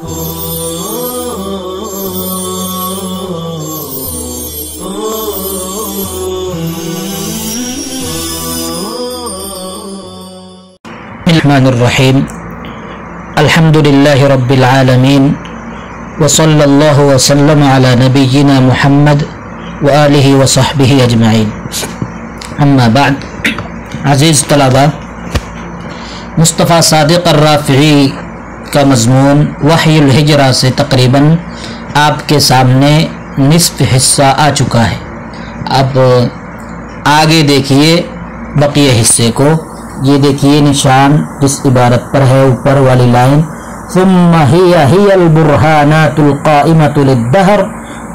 الرحمن الحمدللہ رب العالمین وصلی اللہ وسلم علی نبینا محمد وآلہ وصحبہ اجمعین، اما بعد۔ عزیز طلبہ، مصطفیٰ صادق الرافعی کا مضمون وحی الہجرہ سے تقریباً آپ کے سامنے نصف حصہ آ چکا ہے۔ اب آگے دیکھیے بقیہ حصے کو۔ یہ دیکھیے نشان جس عبارت پر ہے، اوپر والی لائن، ثم ہی البرہانات القائمۃ للدہر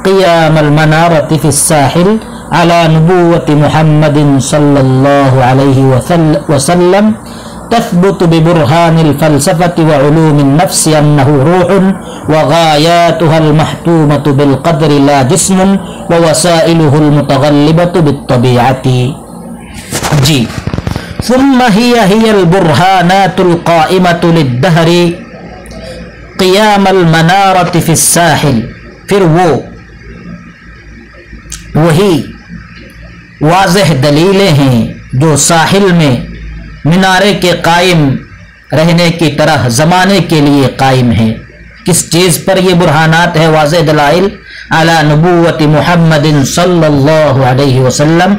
قیام المنارۃ فی الساحل علی نبوۃ محمد صلی اللہ علیہ وسلم تثبت ببرهان الفلسفة وعلوم النفس أنه روح وغاياتها المحتومة بالقدر لا جسم ووسائله المتغلبة بالطبيعة۔ جی، ثم هي البرهانات القائمة للدهر قيام المنارة في الساحل، پھر وہی واضح دلیلیں ہیں جو ساحل میں مینارے کے قائم رہنے کی طرح زمانے کے لیے قائم ہیں۔ کس چیز پر یہ برہانات ہے، واضح دلائل؟ علی نبوت محمد صلی اللہ علیہ وسلم،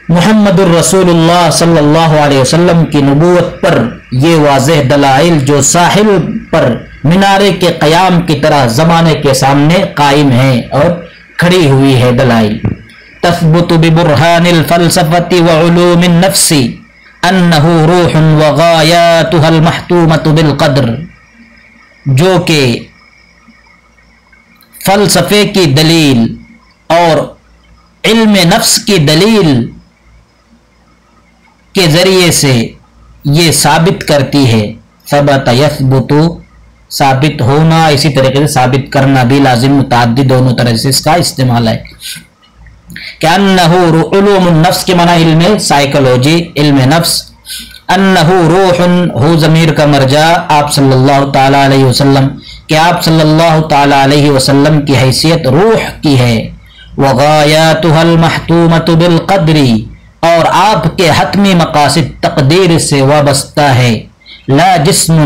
محمد الرسول اللہ صلی اللہ علیہ وسلم کی نبوت پر یہ واضح دلائل جو ساحل پر مینارے کے قیام کی طرح زمانے کے سامنے قائم ہیں اور کھڑی ہوئی ہے دلائل۔ تثبت ببرہان الفلسفة وعلوم النفس انہ روح وغایاتها المحتومة بالقدر، جو کہ فلسفے کی دلیل اور علم نفس کی دلیل کے ذریعے سے یہ ثابت کرتی ہے۔ ثبت یثبت، ثابت ہونا، اسی طریقے سے ثابت کرنا بھی لازم متعدی دونوں طرح سے اس کا استعمال ہے۔ کہ انہ علوم النفس کے معنی علم سائیکولوجی، علم نفس، انہ روح، ہو ضمیر کا مرجع آپ صلی اللہ تعالی علیہ وسلم، کہ آپ صلی اللہ تعالی علیہ وسلم کی حیثیت روح کی ہے۔ وغایاتها المحتومة بالقدر، اور آپ کے حتمی مقاصد تقدیر سے وابستہ ہے۔ لا جسم،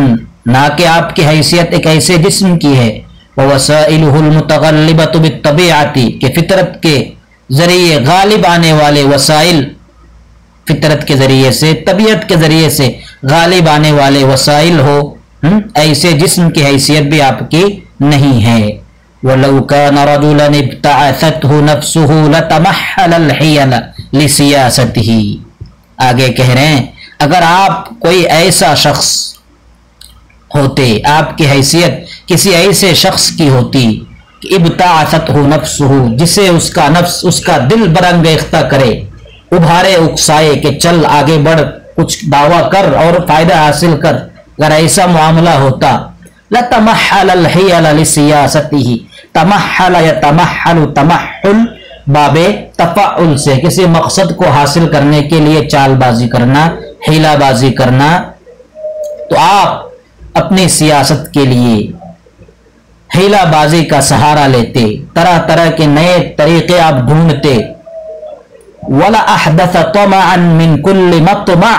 نہ کہ آپ کی حیثیت ایک ایسے جسم کی ہے۔ ووسائلہ المتغلبۃ بالطبیعۃ، کہ فطرت کے ذریعے غالب آنے والے وسائل، فطرت کے ذریعے سے، طبیعت کے ذریعے سے غالب آنے والے وسائل ہو، ایسے جسم کی حیثیت بھی آپ کی نہیں ہے۔ وَلَوْ كَانَ رَجُلًا ابْتَعَثَتْهُ نَفْسُهُ لَتَمَحَّلَ الْحِيَلَ لِسِيَاسَتِهِ، آگے کہہ رہے ہیں اگر آپ کوئی ایسا شخص ہوتے، آپ کی حیثیت کسی ایسے شخص کی ہوتی کہ ابتعثتہ نفسہ، جسے اس کا نفس، اس کا دل برانگیختہ کرے، ابھارے اکسائے کہ چل آگے بڑھ، کچھ دعویٰ کر اور فائدہ حاصل کر، اگر ایسا معاملہ ہوتا، لَتَمَحَّلَ الْحِيَلَ لِسِيَاسَتِهِ، تمحل یا تمحل، تمحل باب تفعل سے، کسی مقصد کو حاصل کرنے کے لیے چال بازی کرنا، حیلہ بازی کرنا، تو آپ اپنی سیاست کے لیے حیلہ بازی کا سہارا لیتے، طرح طرح کے نئے طریقے آپ ڈھونڈتے۔ ولا احدث طمعا من كل مطمع،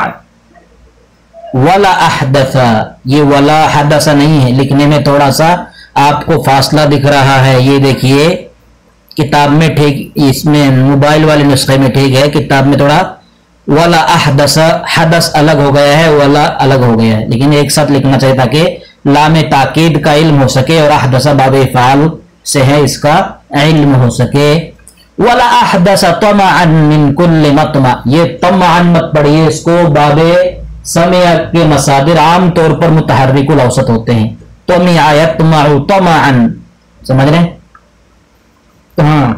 ولا احدث، یہ ولا حدث نہیں ہے، لکھنے میں تھوڑا سا آپ کو فاصلہ دکھ رہا ہے، یہ دیکھیے کتاب میں ٹھیک، اس میں موبائل والے نسخے میں ٹھیک ہے، کتاب میں تھوڑا ولا احدث، حدث الگ ہو گیا ہے، ولا الگ ہو گیا ہے، لیکن ایک ساتھ لکھنا چاہیے تاکہ لام تاکید کا علم ہو سکے، اور احدث باب فعال سے ہے، اس کا علم ہو سکے۔ ولا احدث طمعا من كل مطمع، یہ طمعا مت پڑھیے، اس کو باب سمع کے مصادر عام طور پر متحرک الاوسط ہوتے ہیں، طمع یطمع طمعا، سمجھ رہے ہیں؟ ہاں،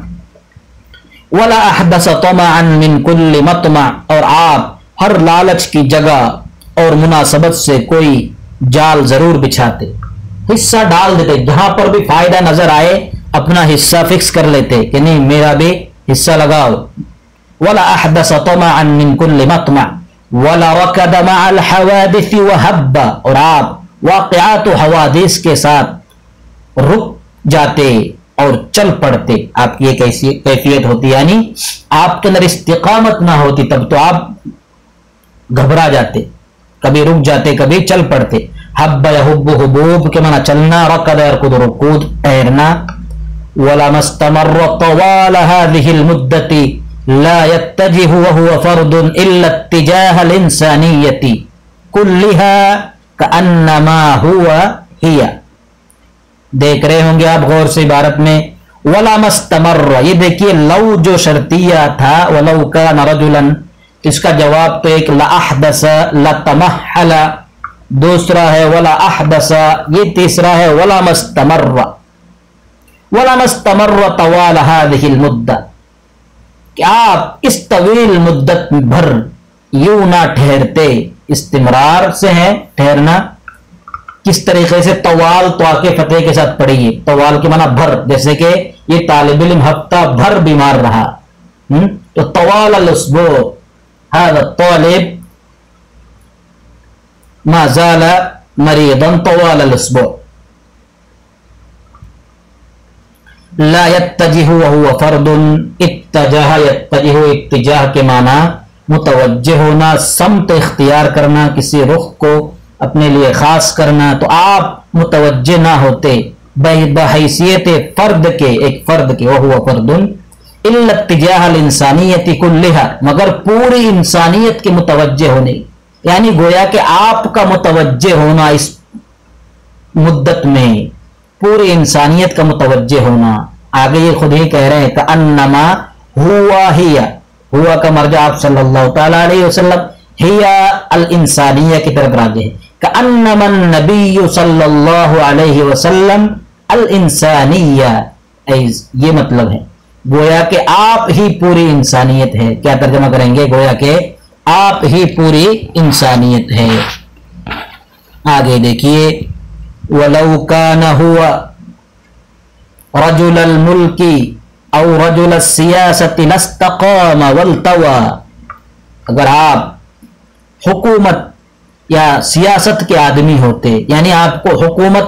ولا احدث طمعا من كل مطمع، اور آپ ہر لالچ کی جگہ اور مناسبت سے کوئی جال ضرور بچھاتے، حصہ ڈال دیتے، جہاں پر بھی فائدہ نظر آئے اپنا حصہ فکس کر لیتے کہ نہیں میرا بھی حصہ لگاؤ۔ ولا احدث طمعا من كل مطمع ولا ركض مع الحوادث وهب، اور آپ واقعات و حوادث کے ساتھ رک جاتے اور چل پڑتے. آپ کی ایک ایسی کیفیت ہوتی, یعنی آپ کے اندر استقامت نہ ہوتی, تب تو آپ گھبرا جاتے, کبھی رک جاتے کبھی چل پڑتے. حب یحب حبوب کے معنی چلنا, رکض یرکض رکود ٹہرنا. ولما استمر طوال هذه المدة لا يتجه وهو فرد الا اتجاه الانسانية كلها كأنما هو هي. دیکھ رہے ہوں گے آپ غور سے عبارت میں ولما استمر, یہ دیکھیے لو جو شرطیہ تھا, ولو كان رجلا, اس کا جواب تو ایک لاحدث لتمحل, دوسرا ہے ولا احدث, یہ تیسرا ہے ولما استمر. ولما استمر طوال هذه المدة, کہ آپ اس طویل مدت بھر یوں نہ ٹھہرتے. استمرار سے ہے ٹھہرنا. کس طریقے سے؟ طوال تو آ کے فتح کے ساتھ پڑھیے, طوال کے معنی بھر, جیسے کہ یہ طالب علم ہفتہ بھر بیمار رہا, تو طوال الاسبوع هذا الطالب ما زال مريضا طوال الاسبوع. لا يتجه وهو فرد, اتجاه يتجه, اتجاہ کے معنی متوجہ ہونا, سمت اختیار کرنا, کسی رخ کو اپنے لیے خاص کرنا. تو آپ متوجہ نہ ہوتے بحیثیت فرد کے, ایک فرد کے, وهو فرد الا اتجاه الانسانیت کلھا, مگر پوری انسانیت کے متوجہ ہونے, یعنی گویا کہ آپ کا متوجہ ہونا اس مدت میں پوری انسانیت کا متوجہ ہونا. آگے یہ خود ہی کہہ رہے ہیں کأنما ہوا ہی, ہوا کا مرجع آپ صلی اللہ تعالی علیہ وسلم, ہی الانسانیہ کی طرف راجع ہے. کأنما النبی صلی اللہ علیہ وسلم الانسانیہ, یہ مطلب ہے گویا کہ آپ ہی پوری انسانیت ہے. کیا ترجمہ کریں گے؟ گویا کہ آپ ہی پوری انسانیت ہے. آگے دیکھیے وَلَوْ كَانَ هُوَ رَجُلَ الْمُلْكِ أَوْ رَجُلَ السِّيَاسَةِ لَاسْتَقَامَ وَالْتَوَى, اگر آپ حکومت یا سیاست کے آدمی ہوتے, یعنی آپ کو حکومت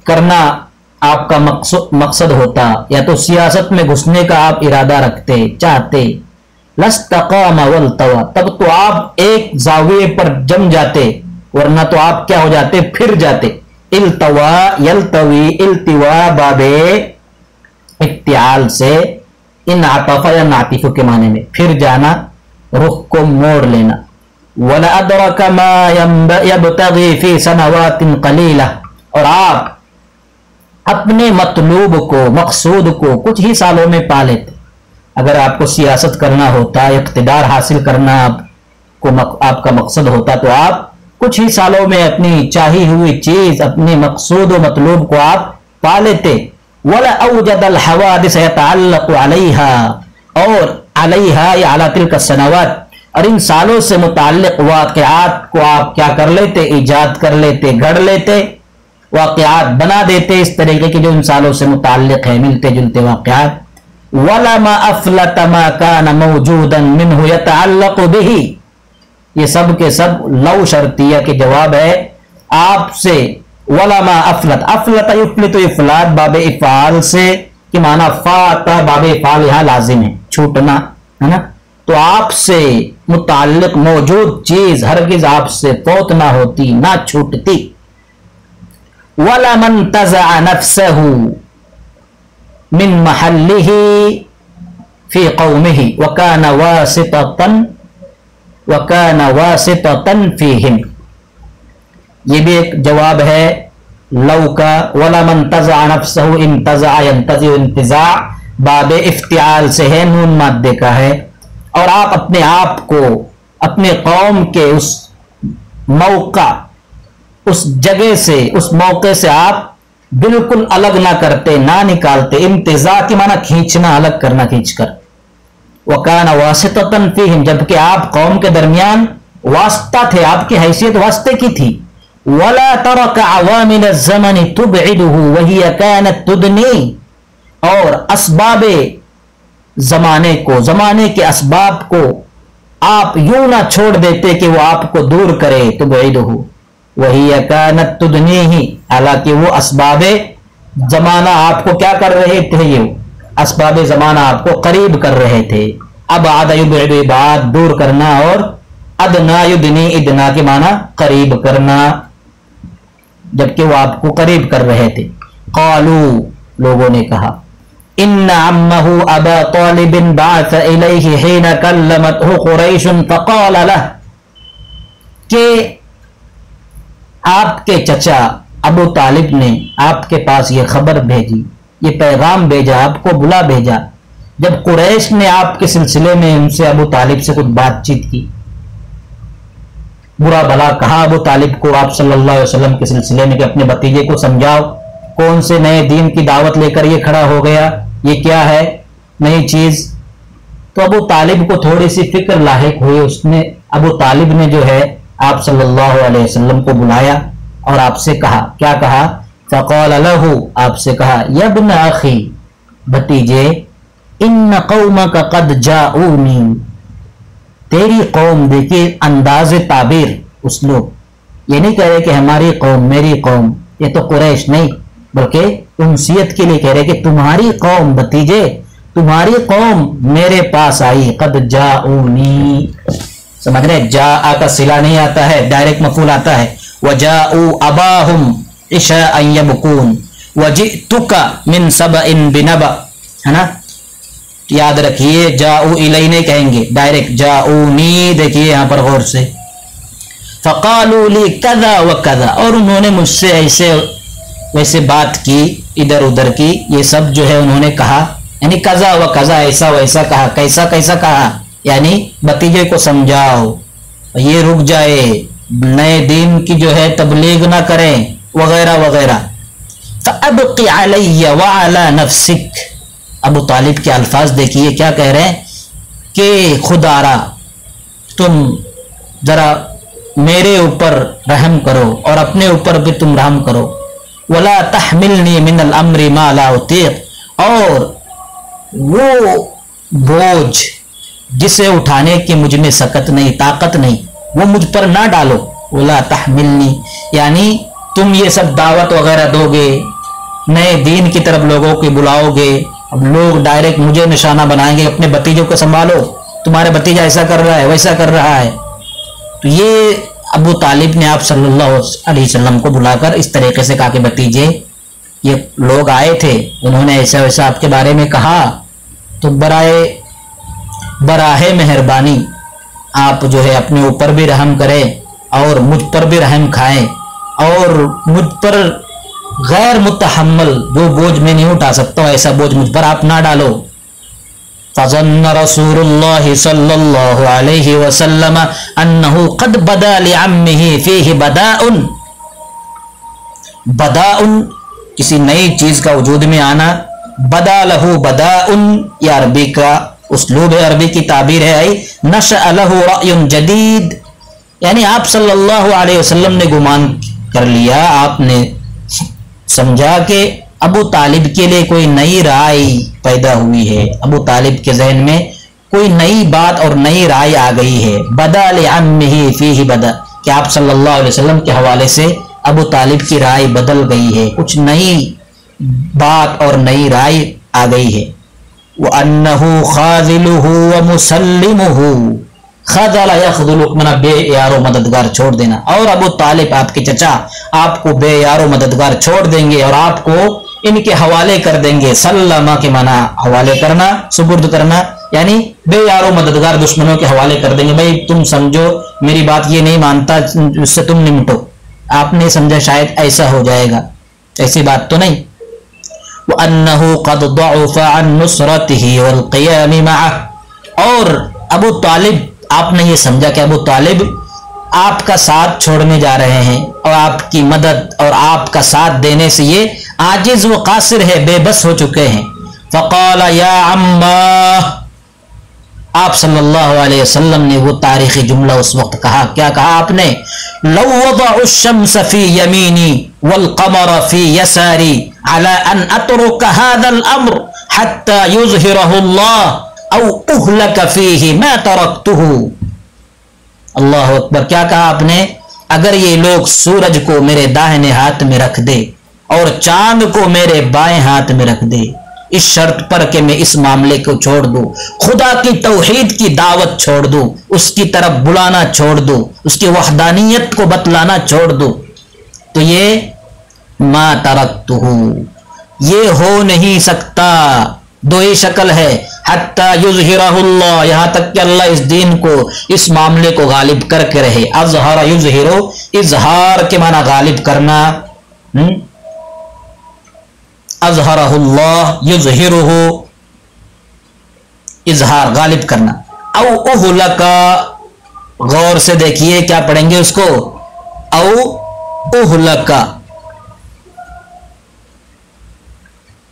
کرنا آپ کا مقصد ہوتا, یا تو سیاست میں گھسنے کا آپ ارادہ رکھتے چاہتے, لَاسْتَقَامَ وَالْتَوَى, تب تو آپ ایک زاویے پر جم جاتے, ورنہ تو آپ کیا ہو جاتے؟ پھر جاتے. التوا یلتوی, التوا باب افتعال سے انعطف یا نعطف کے معنی میں پھر جانا, رخ کو موڑ لینا. وَلَأَدْرَكَ مَا يَبْتَغِي فِي سَنَوَاتٍ قَلِيلَةٍ, اور آپ اپنے مطلوب کو, مقصود کو کچھ ہی سالوں میں پا لیتے. اگر آپ کو سیاست کرنا ہوتا, اقتدار حاصل کرنا آپ کا مقصد ہوتا, تو آپ کچھ ہی سالوں میں اپنی چاہی ہوئی چیز, اپنے مقصود و مطلوب کو آپ پا لیتے. وَلَأَوْجَدَ الْحَوَادِثَ يَتَعَلَّقُ عَلَيْهَا, اور عَلَيْهَا یا عَلَى تِلْكَ السَّنَوَاتِ, اور ان سالوں سے متعلق واقعات کو آپ کیا کر لیتے؟ ایجاد کر لیتے, گھڑ لیتے, واقعات بنا دیتے اس طریقے کے جو ان سالوں سے متعلق ہے, ملتے جلتے واقعات. وَلَمَا أَفْلَتَ مَا كَانَ مَوْجُودًا مِنْهُ يَتَعَلَّقُ بِهِ, یہ سب کے سب لو شرطیہ کے جواب ہے آپ سے. ولما افلت, افلت یفلت افلات باب افعال سے, کہ معنی فات باب افعال یہاں لازم ہے, چھوٹنا ہے نا. تو آپ سے متعلق موجود چیز ہرگز آپ سے فوت نہ ہوتی, نہ چھوٹتی. ولمن انتزع نفسه من محله في قومه وكان واسطة فيهم, یہ بھی ایک جواب ہے لو کا. وَلَمَنْ انتزع نَفْسَهُ, انتزع ينتزع, انتزاع باب افتعال سے ہے, نون مادے کا ہے. اور آپ اپنے آپ کو اپنے قوم کے اس موقع, اس جگہ سے, اس موقع سے آپ بالکل الگ نہ کرتے, نہ نکالتے. انتزاع کی معنی کھینچنا, الگ کرنا, کھینچ کر. وَكَانَ وَاسِطَةً فِيهِمْ, جبکہ آپ قوم کے درمیان واسطہ تھے, آپ کی حیثیت واسطے کی تھی. وَلَا تَرَكَ عَوَامِلَ الزَّمَنِ تُبْعِدُهُ وَهِيَ كَانَتْ تُدْنِي, اور اسباب زمانے کو, زمانے کے اسباب کو آپ یوں نہ چھوڑ دیتے کہ وہ آپ کو دور کرے. تُبْعِدُهُ وَهِيَ كَانَتْ تُدْنِيهِ, حالانکہ وہ اسباب زمانہ آپ کو کیا کر رہے تھے، یہ اسباب زمانہ آپ کو قریب کر رہے تھے. اب عاد یبعد بعد دور کرنا، اور ادنا یدنی ادنا کے معنی قریب کرنا، جبکہ وہ آپ کو قریب کر رہے تھے. قالو لوگوں نے کہا ان عمہ ابا طالب بعث الیہ حین کلمته قریش فقال له، کہ آپ کے چچا ابو طالب نے آپ کے پاس یہ خبر بھیجی، یہ پیغام بھیجا، آپ کو بلا بھیجا جب قریش نے آپ کے سلسلے میں ان سے ابو طالب سے کچھ بات چیت کی، برا بھلا کہا ابو طالب کو آپ صلی اللہ علیہ وسلم کے سلسلے میں کہ اپنے بھتیجے کو سمجھاؤ، کون سے نئے دین کی دعوت لے کر یہ کھڑا ہو گیا، یہ کیا ہے نئی چیز. تو ابو طالب کو تھوڑی سی فکر لاحق ہوئی. اس نے ابو طالب نے جو ہے آپ صلی اللہ علیہ وسلم کو بلایا اور آپ سے کہا، کیا کہا؟ فقال له، آپ سے کہا یا ابن اخی، بھتیجے، ان قومک قد جاؤنی، تیری قوم، دیکھیے انداز تعبیر، اسلوب، یہ نہیں کہہ رہے کہ ہماری قوم، میری قوم، یہ تو قریش نہیں، بلکہ انسیت کے لیے کہہ رہے کہ تمہاری قوم، بھتیجے تمہاری قوم میرے پاس آئی. قد جاؤنی، سمجھ رہے، جاء کا صلہ نہیں آتا ہے، ڈائریکٹ مفعول آتا ہے. وجاؤوا اباہم عشاء یبکون وجئتک من سبأ بنبأ، ہے نا. یاد رکھیے جاؤ الی نہیں کہیں گے، ڈائریکٹ جاؤنی. دیکھیے یہاں پر غور سے، فقالوا لی کذا وکذا، اور انہوں نے مجھ سے ایسے ویسے بات کی، ادھر ادھر کی، یہ سب جو ہے انہوں نے کہا، یعنی کذا وکذا، ایسا ویسا کہا، کیسا کیسا کہا، یعنی بھتیجے کو سمجھاؤ یہ رک جائے، نئے دین کی جو ہے تبلیغ نہ کریں وغیرہ وغیرہ. فابق علی وعلی نفسک، ابو طالب کے الفاظ دیکھیے کیا کہہ رہے ہیں کہ خدارا تم ذرا میرے اوپر رحم کرو اور اپنے اوپر بھی تم رحم کرو. ولا تحملنی من الامر ما لا اطیق، اور وہ بوجھ جسے اٹھانے کی مجھ میں سکت نہیں، طاقت نہیں، وہ مجھ پر نہ ڈالو. ولا تحملنی یعنی تم یہ سب دعوت وغیرہ دو گے، نئے دین کی طرف لوگوں کو بلاؤ گے، اب لوگ ڈائریکٹ مجھے نشانہ بنائیں گے، اپنے بھتیجوں کو سنبھالو، تمہارے بھتیجا ایسا کر رہا ہے ویسا کر رہا ہے. تو یہ ابو طالب نے آپ صلی اللہ علیہ وسلم کو بلا کر اس طریقے سے کہا کہ بھتیجے یہ لوگ آئے تھے، انہوں نے ایسا ویسا آپ کے بارے میں کہا، تو براہ مہربانی آپ جو ہے اپنے اوپر بھی رحم کریں اور مجھ پر بھی رحم کھائیں، اور مجھ پر غیر متحمل جو بوجھ میں نہیں اٹھا سکتا ہوں ایسا بوجھ مجھ پر آپ نہ ڈالو. فظن رسول اللہ صلی اللہ علیہ وسلم انہ قد بدا لعمہ فیہ بداء، کسی نئی چیز کا وجود میں آنا، بدا لہو بداء، یہ عربی کا اسلوب ہے، عربی کی تعبیر ہے. نشأ لہو رأی جدید، یعنی آپ صلی اللہ علیہ وسلم نے گمان کر لیا، آپ نے سمجھا کہ ابو طالب کے لیے کوئی نئی رائے پیدا ہوئی ہے، ابو طالب کے ذہن میں کوئی نئی بات اور نئی رائے آ گئی ہے. بدا لعمہ فیہ بدا، کہ آپ صلی اللہ علیہ وسلم کے حوالے سے ابو طالب کی رائے بدل گئی ہے، کچھ نئی بات اور نئی رائے آ گئی ہے. وَأَنَّهُ خَاذِلُهُ وَمُسَلِّمُهُ، خذل یخذل منا بے یار و مددگار چھوڑ دینا، اور ابو طالب آپ کے چچا آپ کو بے یار و مددگار چھوڑ دیں گے اور آپ کو ان کے حوالے کر دیں گے. سلمہ کے معنی حوالے کرنا، سپرد کرنا، یعنی بے یار و مددگار دشمنوں کے حوالے کر دیں گے. بھائی تم سمجھو میری بات یہ نہیں مانتا، اس سے تم نمٹو. آپ نے سمجھا شاید ایسا ہو جائے گا، ایسی بات تو نہیں. وَأَنَّهُ قَدْ ضَعُفَ عَنْ نُصْرَتِهِ وَالْقِيَامِ مَعَهُ، اور ابو طالب آپ نے یہ سمجھا کہ ابو طالب آپ کا ساتھ چھوڑنے جا رہے ہیں اور آپ کی مدد اور آپ کا ساتھ دینے سے یہ عاجز و قاصر ہے، بے بس ہو چکے ہیں. فقال یا عمّا، آپ صلی اللہ علیہ وسلم نے وہ تاریخی جملہ اس وقت کہا، کیا کہا آپ نے؟ لو وضع الشمس فی یمینی والقمر فی یساری علی ان اترک هذا الامر حتی یظہرہ اللہ او اہلک فیہ ما ترکتہ. اللہ اکبر، کیا کہا آپ نے؟ اگر یہ لوگ سورج کو میرے داہنے ہاتھ میں رکھ دے اور چاند کو میرے بائیں ہاتھ میں رکھ دے، اس شرط پر کہ میں اس معاملے کو چھوڑ دوں، خدا کی توحید کی دعوت چھوڑ دوں، اس کی طرف بلانا چھوڑ دوں، اس کی وحدانیت کو بتلانا چھوڑ دوں۔ تو یہ ما ترکتہ، یہ ہو نہیں سکتا، دو ہی شکل ہے، حتی یظہرہ اللہ، یہاں تک کہ اللہ اس دین کو، اس معاملے کو غالب کر کے رہے۔ اظہر یظہر، اظہار کے معنی غالب کرنا، اظہرہ اللہ یظہرہ، اظہار غالب کرنا۔ او اہلکا، غور سے دیکھیے کیا پڑھیں گے اس کو، او اہلکا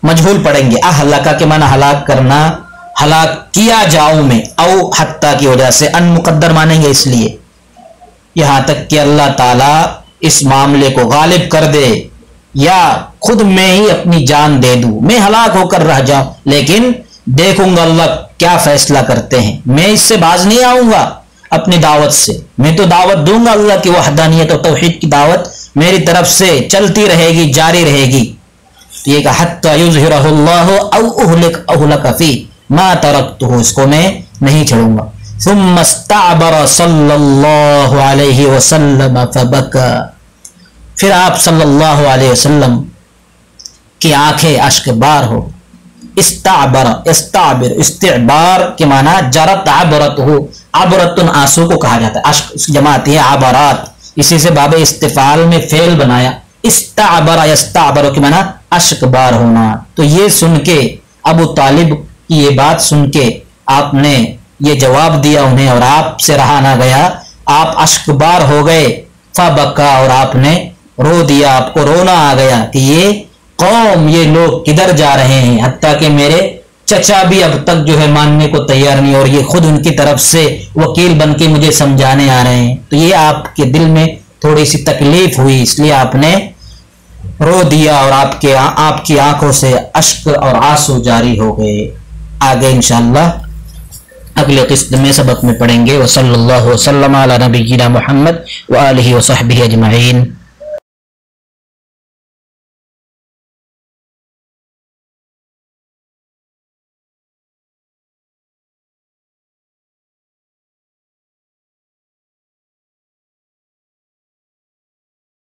مجہول پڑھیں گے، اہلکا کے معنی ہلاک کرنا، ہلاک کیا جاؤں میں، او حتی کی وجہ سے ان مقدر مانیں گے، اس لیے یہاں تک کہ اللہ تعالی اس معاملے کو غالب کر دے، یا خود میں ہی اپنی جان دے دوں، میں ہلاک ہو کر رہ جاؤں، لیکن دیکھوں گا اللہ کیا فیصلہ کرتے ہیں، میں اس سے باز نہیں آؤں گا اپنی دعوت سے، میں تو دعوت دوں گا، اللہ کی وحدانیت اور توحید کی دعوت میری طرف سے چلتی رہے گی، جاری رہے گی۔ یہ کہ حتی یظہرہ اللہ او اہلک فی ما ترکتہ، اس کو میں نہیں چھوڑوں گا۔ ثم استعبر صلی اللہ علیہ وسلم فبکا، پھر آپ صلی اللہ علیہ وسلم کی آنکھیں اشک بار ہو۔ استعبر، استعبر، استعبار کے معنی جرت عبرت ہو، عبرت آنسو کو کہا جاتا ہے، اشک اس کی جمع آتی ہے عبرات، اسی سے باب استفعال میں فعل بنایا، استعبر یستعبر کے معنی اشک بار ہونا۔ تو یہ سن کے ابو طالب کی یہ بات سن کے آپ نے یہ جواب دیا انہیں، اور آپ سے رہا نہ گیا، آپ اشک بار ہو گئے، فبکا، اور آپ نے رو دیا، آپ کو رونا آ گیا کہ یہ قوم، یہ لوگ کدھر جا رہے ہیں، حتیٰ کہ میرے چچا بھی اب تک جو ہے ماننے کو تیار نہیں، اور یہ خود ان کی طرف سے وکیل بن کے مجھے سمجھانے آ رہے ہیں۔ تو یہ آپ کے دل میں تھوڑی سی تکلیف ہوئی، اس لیے آپ نے رو دیا، اور آپ کی آنکھوں سے اشک اور آنسو جاری ہو گئے۔ آگے انشاءاللہ اگلے قسط میں سبق میں پڑھیں گے۔ وصلی اللہ وسلم علی نبینا محمد وآلہ وصحبہ اجمعین۔